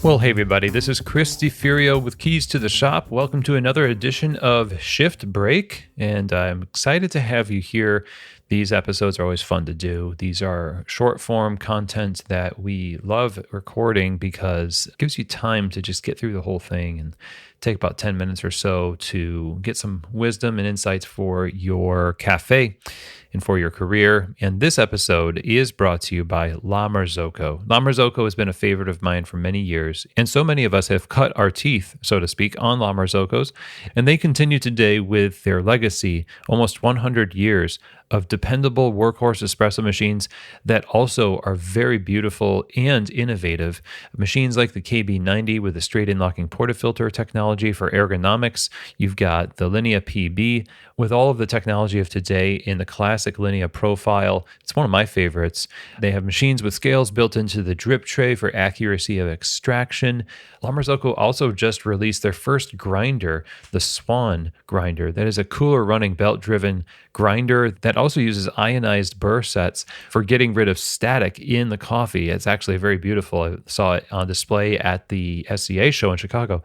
Well, hey everybody, this is Chris DeFurio with Keys to the Shop. Welcome to another edition of Shift Break, and I'm excited to have you here. These episodes are always fun to do. These are short form content that we love recording because it gives you time to just get through the whole thing and take about 10 minutes or so to get some wisdom and insights for your cafe and for your career. And this episode is brought to you by La Marzocco. La Marzocco has been a favorite of mine for many years, and so many of us have cut our teeth, so to speak, on La Marzoccos, and they continue today with their legacy, almost 100 years of dependable workhorse espresso machines that also are very beautiful and innovative. Machines like the KB90 with the straight-in locking portafilter technology for ergonomics. You've got the Linea PB with all of the technology of today in the classic Linea profile. It's one of my favorites. They have machines with scales built into the drip tray for accuracy of extraction. La Marzocco also just released their first grinder, the Swan grinder. That is a cooler running belt-driven grinder that also uses ionized burr sets for getting rid of static in the coffee. It's actually very beautiful. I saw it on display at the SCA show in Chicago.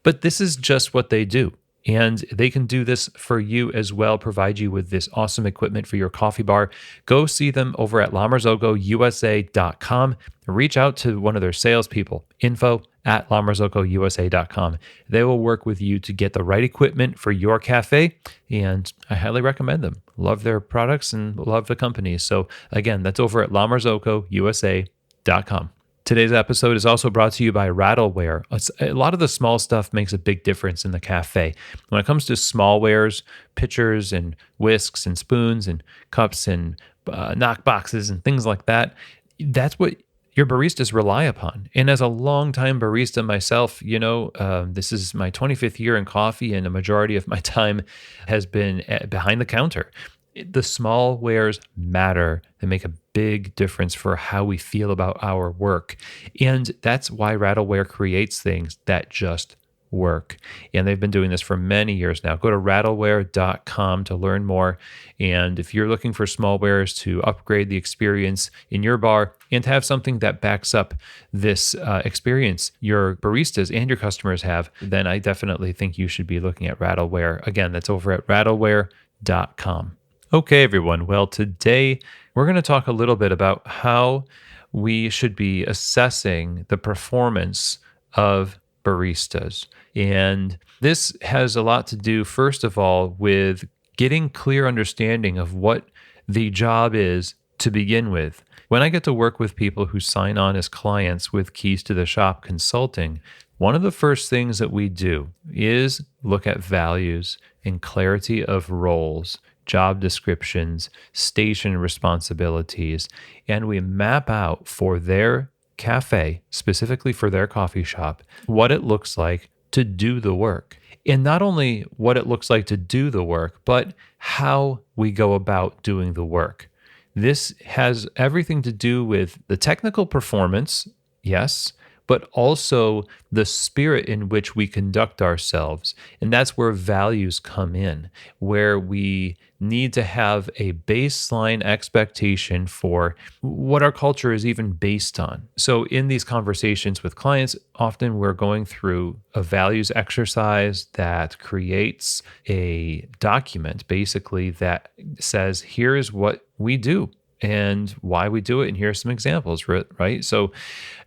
But this is just what they do. And they can do this for you as well, provide you with this awesome equipment for your coffee bar. Go see them over at lamarzocousa.com. Reach out to one of their salespeople, info@lamarzocousa.com. They will work with you to get the right equipment for your cafe, and I highly recommend them. Love their products and love the company. So again, that's over at lamarzocousa.com. Today's episode is also brought to you by Rattleware. A lot of the small stuff makes a big difference in the cafe. When it comes to small wares, pitchers and whisks and spoons and cups and knock boxes and things like that, that's what your baristas rely upon. And as a longtime barista myself, this is my 25th year in coffee, and a majority of my time has been behind the counter. The small wares matter. They make a big difference for how we feel about our work. And that's why Rattleware creates things that just work. And they've been doing this for many years now. Go to rattleware.com to learn more. And if you're looking for small wares to upgrade the experience in your bar and to have something that backs up this experience your baristas and your customers have, then I definitely think you should be looking at Rattleware. Again, that's over at rattleware.com. Okay, everyone. Well, today we're going to talk a little bit about how we should be assessing the performance of baristas. And this has a lot to do, first of all, with getting clear understanding of what the job is to begin with. When I get to work with people who sign on as clients with Keys to the Shop Consulting, one of the first things that we do is look at values and clarity of roles, job descriptions, station responsibilities, and we map out for their cafe, specifically for their coffee shop, what it looks like to do the work. And not only what it looks like to do the work, but how we go about doing the work. This has everything to do with the technical performance, yes, but also the spirit in which we conduct ourselves. And that's where values come in, where we need to have a baseline expectation for what our culture is even based on. So in these conversations with clients, often we're going through a values exercise that creates a document, basically, that says, here is what we do and why we do it, and here are some examples, right? So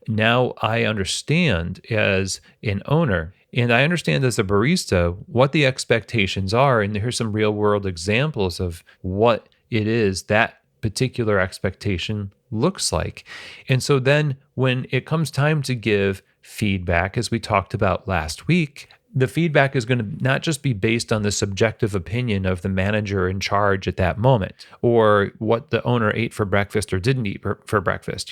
now I understand as an owner, and I understand as a barista what the expectations are, and here's some real world examples of what it is that particular expectation looks like. And so then when it comes time to give feedback, as we talked about last week, the feedback is going to not just be based on the subjective opinion of the manager in charge at that moment, or what the owner ate for breakfast or didn't eat for breakfast.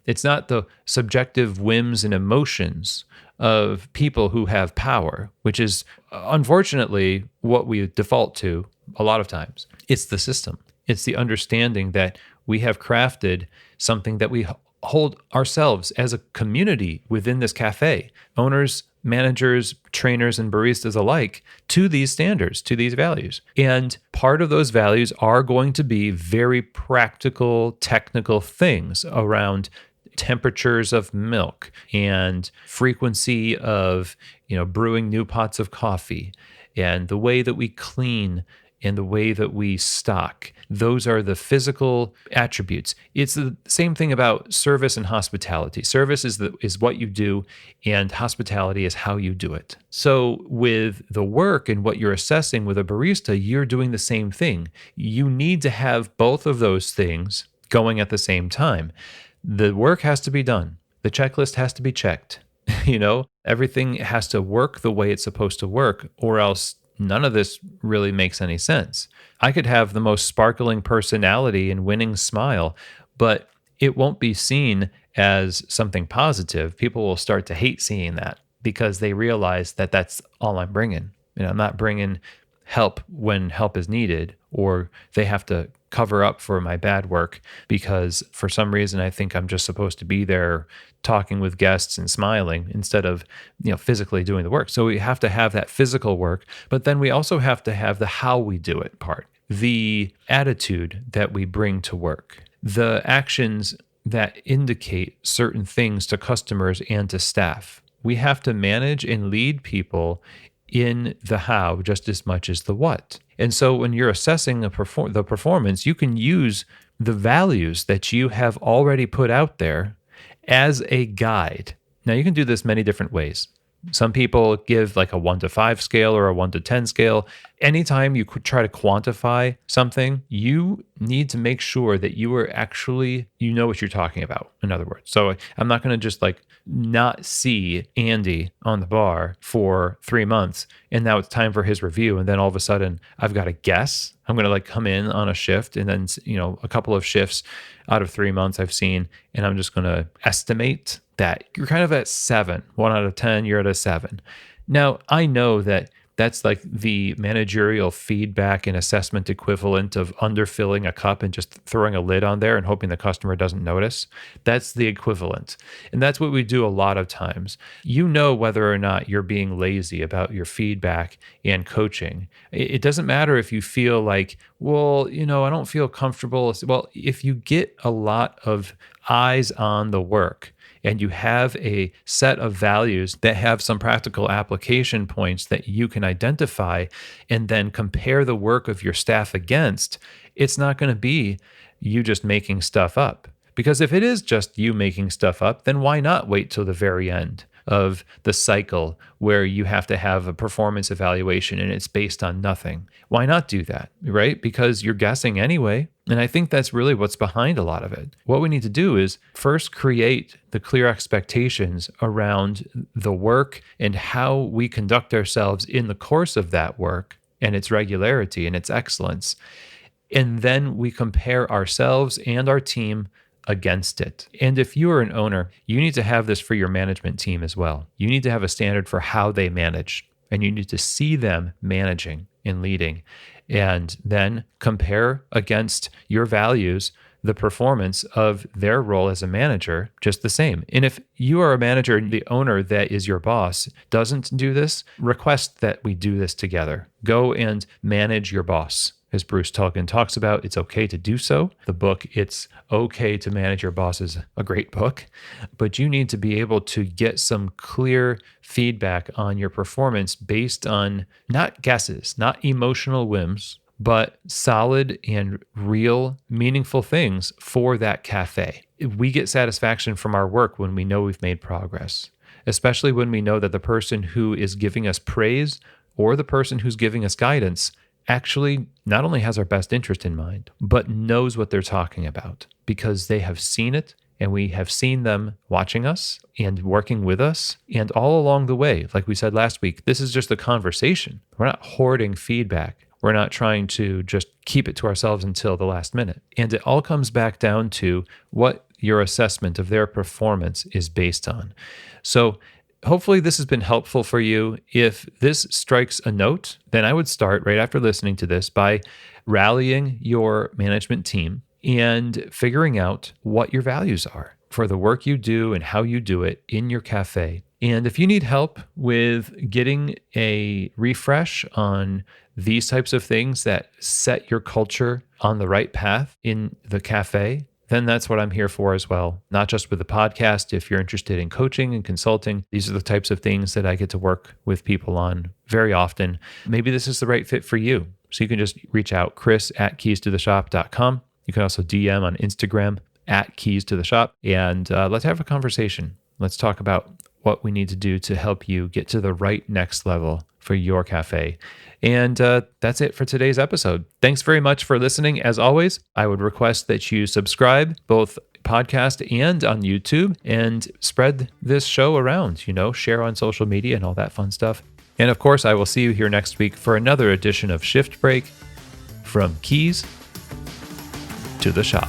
It's not the subjective whims and emotions of people who have power, which is unfortunately what we default to a lot of times. It's the system. It's the understanding that we have crafted something that we hold ourselves as a community within this cafe, owners, managers, trainers, and baristas alike, to these standards, to these values. And part of those values are going to be very practical, technical things around temperatures of milk and frequency of, brewing new pots of coffee and the way that we clean and the way that we stock. Those are the physical attributes. It's the same thing about service and hospitality. Service is what you do, and hospitality is how you do it. So with the work and what you're assessing with a barista, you're doing the same thing. You need to have both of those things going at the same time. The work has to be done. The checklist has to be checked. Everything has to work the way it's supposed to work, or else none of this really makes any sense. I could have the most sparkling personality and winning smile, but it won't be seen as something positive. People will start to hate seeing that because they realize that that's all I'm bringing. I'm not bringing help when help is needed, or they have to cover up for my bad work because for some reason I think I'm just supposed to be there talking with guests and smiling instead of physically doing the work. So we have to have that physical work, but then we also have to have the how we do it part, the attitude that we bring to work, the actions that indicate certain things to customers and to staff. We have to manage and lead people in the how just as much as the what. And so when you're assessing the performance, you can use the values that you have already put out there as a guide. Now, you can do this many different ways. Some people give like a 1 to 5 scale or a 1 to 10 scale. Anytime you could try to quantify something, you need to make sure that you are actually, what you're talking about, in other words. So I'm not going to just not see Andy on the bar for 3 months and now it's time for his review. And then all of a sudden I've got to guess. I'm going to come in on a shift and then, a couple of shifts out of 3 months I've seen, and I'm just going to estimate that you're kind of at 7, 1 out of 10, you're at a 7. Now, I know that that's like the managerial feedback and assessment equivalent of underfilling a cup and just throwing a lid on there and hoping the customer doesn't notice. That's the equivalent. And that's what we do a lot of times. Whether or not you're being lazy about your feedback and coaching. It doesn't matter if you feel like, I don't feel comfortable. Well, if you get a lot of eyes on the work, and you have a set of values that have some practical application points that you can identify and then compare the work of your staff against, it's not going to be you just making stuff up. Because if it is just you making stuff up, then why not wait till the very end of the cycle where you have to have a performance evaluation and it's based on nothing? Why not do that, right? Because you're guessing anyway. And I think that's really what's behind a lot of it. What we need to do is first create the clear expectations around the work and how we conduct ourselves in the course of that work and its regularity and its excellence. And then we compare ourselves and our team against it. And if you are an owner, you need to have this for your management team as well. You need to have a standard for how they manage, and you need to see them managing and leading, and then compare against your values the performance of their role as a manager just the same. And if you are a manager and the owner that is your boss doesn't do this, request that we do this together. Go and manage your boss. As Bruce Tulgan talks about, it's okay to do so. The book, It's Okay to Manage Your Boss, is a great book, but you need to be able to get some clear feedback on your performance based on not guesses, not emotional whims, but solid and real, meaningful things for that cafe. We get satisfaction from our work when we know we've made progress, especially when we know that the person who is giving us praise or the person who's giving us guidance actually not only has our best interest in mind, but knows what they're talking about because they have seen it and we have seen them watching us and working with us. And all along the way, like we said last week, this is just a conversation. We're not hoarding feedback. We're not trying to just keep it to ourselves until the last minute. And it all comes back down to what your assessment of their performance is based on. So hopefully this has been helpful for you. If this strikes a note, then I would start right after listening to this by rallying your management team and figuring out what your values are for the work you do and how you do it in your cafe. And if you need help with getting a refresh on these types of things that set your culture on the right path in the cafe, then that's what I'm here for as well. Not just with the podcast. If you're interested in coaching and consulting, these are the types of things that I get to work with people on very often. Maybe this is the right fit for you. So you can just reach out, chris@keystotheshop.com. You can also DM on Instagram @keystotheshop, and let's have a conversation. Let's talk about what we need to do to help you get to the right next level for your cafe. And that's it for today's episode. Thanks very much for listening. As always, I would request that you subscribe, both podcast and on YouTube, and spread this show around, share on social media and all that fun stuff. And of course, I will see you here next week for another edition of Shift Break, from Keys to the Shop.